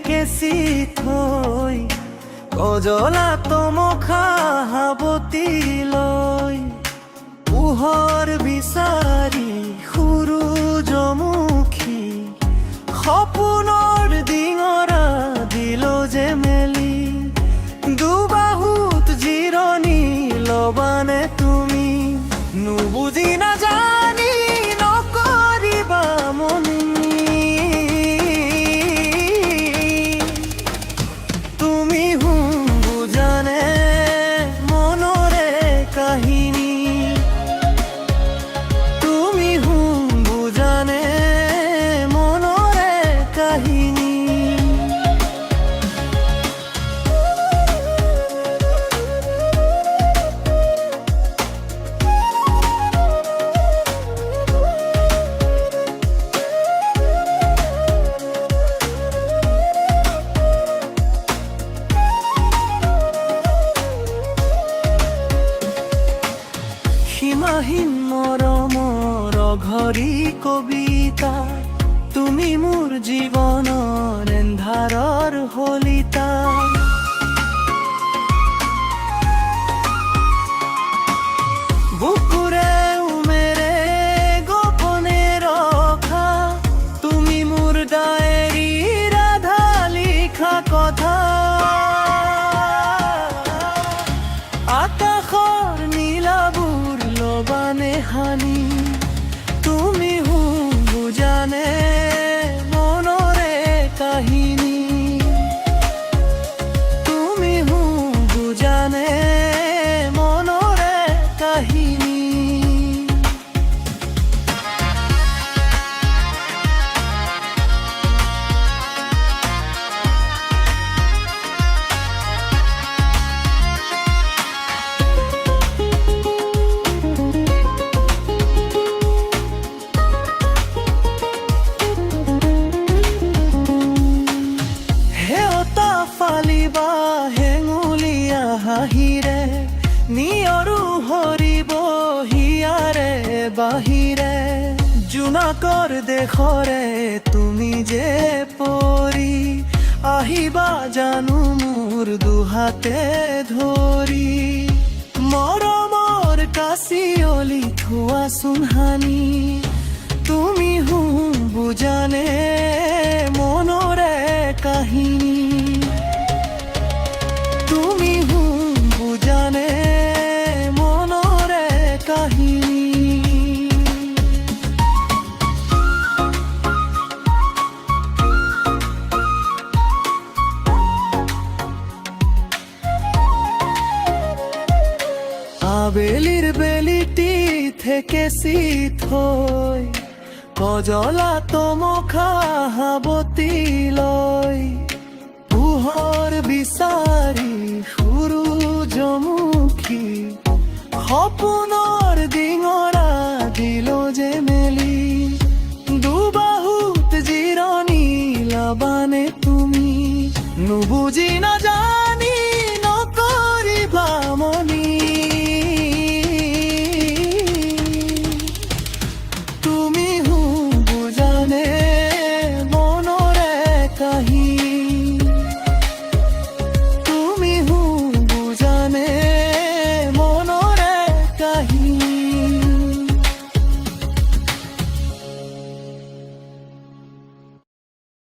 কেঁচি থৈ কজলা তমখা হাবতিলৈ পোহৰ বিচাৰি সূৰুযমুখী সপোনৰ ডিঙৰা দিল যে মেলি দুবাহুত জিৰণি লবানে তুমি নুবুজি নাজানি নকৰিবা মনি তুমি বুজানে মনৰে কাহিনী তুমি বুজানে মনৰে কাহিনী সীমাহীন মৰমৰ ঘড়ী কবিতা তুমি মোৰ জীৱনৰ এন্ধাৰৰ হলিতা বুকুৰে উমেৰে গোপনে ৰখা তুমি মোৰ ডায়েৰীৰ আধা লিখা কথা আকাশৰ নীলাবোৰ লবানে হানি তুমি বুজানে মনৰে কাহিনী তুমি বুজানে মনৰে কাহিনী ফালিবা হেঙুলীয়া হাঁহিৰে নিয়ৰু হৰিব হিয়াৰে বাহিৰে জোনাকৰ দেশৰে তুমি যে পৰি আহিবা জানো মোৰ দুহাতে ধৰি মৰমৰ কাচিয়লি থোৱাচোন হানি তুমি বুজানে মনৰে কাহিনী তুমি বুজানে মনৰে কাহিনী আবেলিৰ বেলিটি থেকে থৈ কজলা তমখা হাবতিলৈ পোহৰ বিচাৰি সূৰুযমুখী সপোনৰ ডিঙৰা দিল